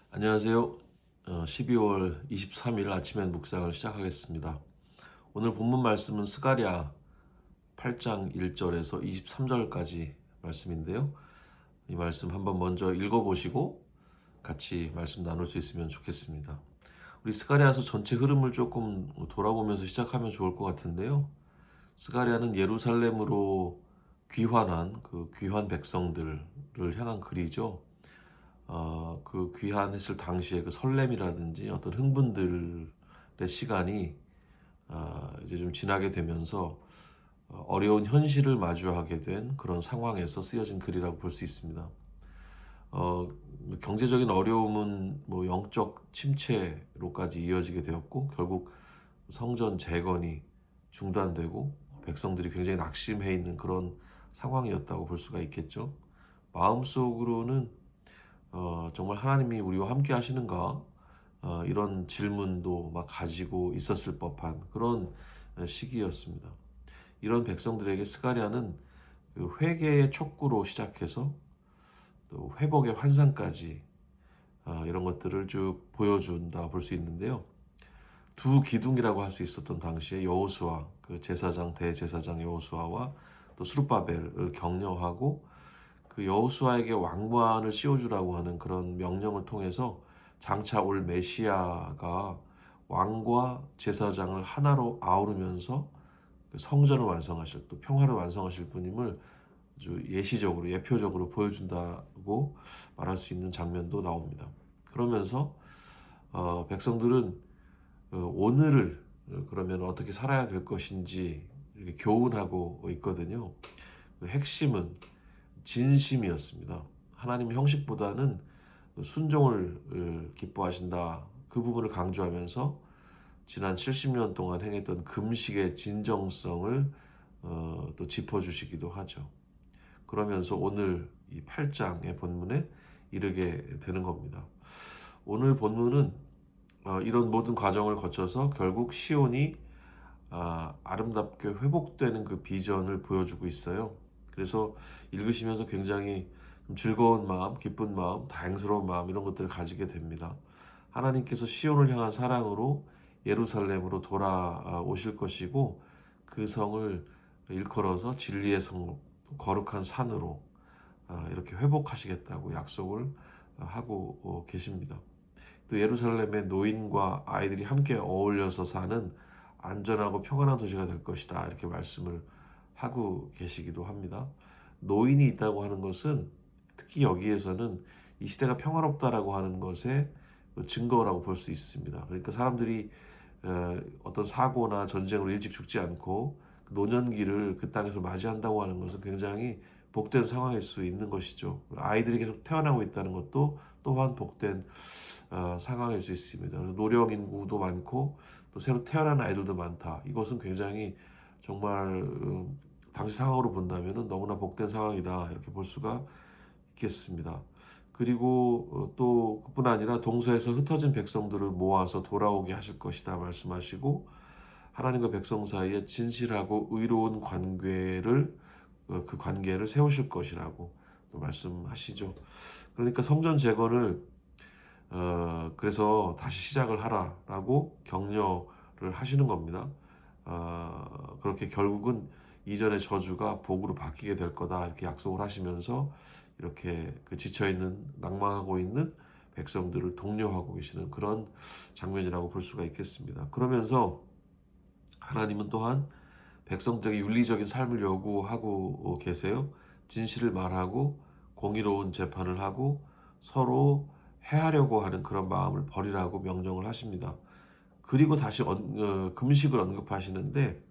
안녕하세요. 12월 23일 아침엔 묵상을 시작하겠습니다. 오늘 본문 말씀은 스가랴 8장 1절에서 23절까지 말씀인데요. 이 말씀 한번 먼저 읽어보시고 같이 말씀 나눌 수 있으면 좋겠습니다. 우리 스가랴서 전체 흐름을 조금 돌아보면서 시작하면 좋을 것 같은데요. 스가랴는 예루살렘으로 귀환한 그 귀환 백성들을 향한 글이죠. 그 귀환했을 당시에 그 설렘이라든지 어떤 흥분들의 시간이 이제 좀 지나게 되면서 어려운 현실을 마주하게 된 그런 상황에서 쓰여진 글이라고 볼 수 있습니다. 어, 경제적인 어려움은 뭐 영적 침체로까지 이어지게 되었고 결국 성전 재건이 중단되고 백성들이 굉장히 낙심해 있는 그런 상황이었다고 볼 수가 있겠죠. 마음속으로는 정말 하나님이 우리와 함께 하시는가? 이런 질문도 막 가지고 있었을 법한 그런 시기였습니다. 이런 백성들에게 스가랴는 그 회개의 촉구로 시작해서 또 회복의 환상까지 이런 것들을 쭉 보여준다 볼 수 있는데요. 두 기둥이라고 할 수 있었던 당시에 여호수아, 그 제사장 대제사장 여호수아와 또 스룹바벨을 격려하고 그 여호수아에게 왕관을 씌워주라고 하는 그런 명령을 통해서 장차 올 메시아가 왕과 제사장을 하나로 아우르면서 그 성전을 완성하실 또 평화를 완성하실 분임을 아주 예시적으로 예표적으로 보여준다고 말할 수 있는 장면도 나옵니다. 그러면서 백성들은 오늘을 그러면 어떻게 살아야 될 것인지 이렇게 교훈하고 있거든요. 그 핵심은 진심이었습니다. 하나님 형식보다는 순종을 기뻐하신다. 그 부분을 강조하면서 지난 70년 동안 행했던 금식의 진정성을 또 짚어주시기도 하죠. 그러면서 오늘 이 8장의 본문에 이르게 되는 겁니다. 오늘 본문은 이런 모든 과정을 거쳐서 결국 시온이 아름답게 회복되는 그 비전을 보여주고 있어요. 그래서 읽으시면서 굉장히 즐거운 마음, 기쁜 마음, 다행스러운 마음 이런 것들을 가지게 됩니다. 하나님께서 시온을 향한 사랑으로 예루살렘으로 돌아오실 것이고 그 성을 일컬어서 진리의 성, 거룩한 산으로 이렇게 회복하시겠다고 약속을 하고 계십니다. 또 예루살렘의 노인과 아이들이 함께 어울려서 사는 안전하고 평안한 도시가 될 것이다. 이렇게 말씀을 하고 계시기도 합니다. 노인이 있다고 하는 것은 특히 여기에서는 이 시대가 평화롭다라고 하는 것의 증거라고 볼 수 있습니다. 그러니까 사람들이 어떤 사고나 전쟁으로 일찍 죽지 않고 노년기를 그 땅에서 맞이한다고 하는 것은 굉장히 복된 상황일 수 있는 것이죠. 아이들이 계속 태어나고 있다는 것도 또한 복된 상황일 수 있습니다. 그래서 노령 인구도 많고 또 새로 태어난 아이들도 많다. 이것은 굉장히 정말 당시 상황으로 본다면 너무나 복된 상황이다 이렇게 볼 수가 있겠습니다. 그리고 또 그뿐 아니라 동서에서 흩어진 백성들을 모아서 돌아오게 하실 것이다 말씀하시고 하나님과 백성 사이에 진실하고 의로운 관계를 그 관계를 세우실 것이라고 또 말씀하시죠. 그러니까 성전 재건을 그래서 다시 시작을 하라라고 격려를 하시는 겁니다. 그렇게 결국은 이전의 저주가 복으로 바뀌게 될 거다 이렇게 약속을 하시면서 이렇게 그 지쳐있는 낭망하고 있는 백성들을 독려하고 계시는 그런 장면이라고 볼 수가 있겠습니다. 그러면서 하나님은 또한 백성들에게 윤리적인 삶을 요구하고 계세요. 진실을 말하고 공의로운 재판을 하고 서로 해하려고 하는 그런 마음을 버리라고 명령을 하십니다. 그리고 다시 금식을 언급하시는데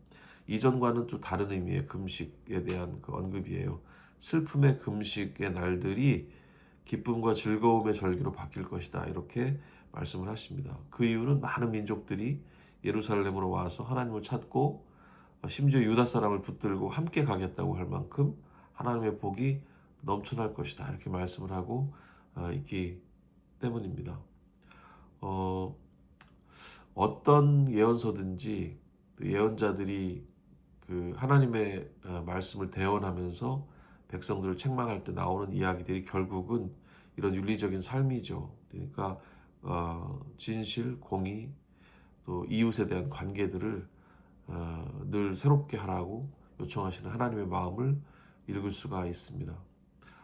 이전과는 또 다른 의미의 금식에 대한 그 언급이에요. 슬픔의 금식의 날들이 기쁨과 즐거움의 절기로 바뀔 것이다. 이렇게 말씀을 하십니다. 그 이유는 많은 민족들이 예루살렘으로 와서 하나님을 찾고 심지어 유다 사람을 붙들고 함께 가겠다고 할 만큼 하나님의 복이 넘쳐날 것이다. 이렇게 말씀을 하고 있기 때문입니다. 어, 어떤 예언서든지 예언자들이 그 하나님의 말씀을 대언하면서 백성들을 책망할 때 나오는 이야기들이 결국은 이런 윤리적인 삶이죠. 그러니까 진실, 공의, 또 이웃에 대한 관계들을 늘 새롭게 하라고 요청하시는 하나님의 마음을 읽을 수가 있습니다.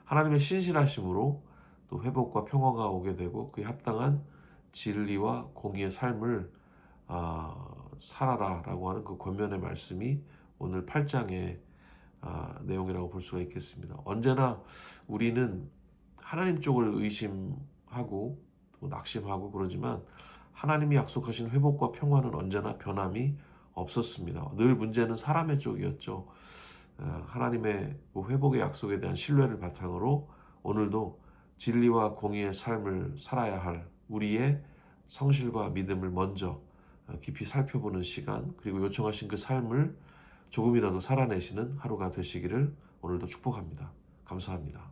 하나님의 신실하심으로 또 회복과 평화가 오게 되고 그에 합당한 진리와 공의의 삶을 살아라라고 하는 그 권면의 말씀이 오늘 8장의 내용이라고 볼 수가 있겠습니다. 언제나 우리는 하나님 쪽을 의심하고 또 낙심하고 그러지만 하나님이 약속하신 회복과 평화는 언제나 변함이 없었습니다. 늘 문제는 사람의 쪽이었죠. 하나님의 그 회복의 약속에 대한 신뢰를 바탕으로 오늘도 진리와 공의의 삶을 살아야 할 우리의 성실과 믿음을 먼저 깊이 살펴보는 시간, 그리고 요청하신 그 삶을 조금이라도 살아내시는 하루가 되시기를 오늘도 축복합니다. 감사합니다.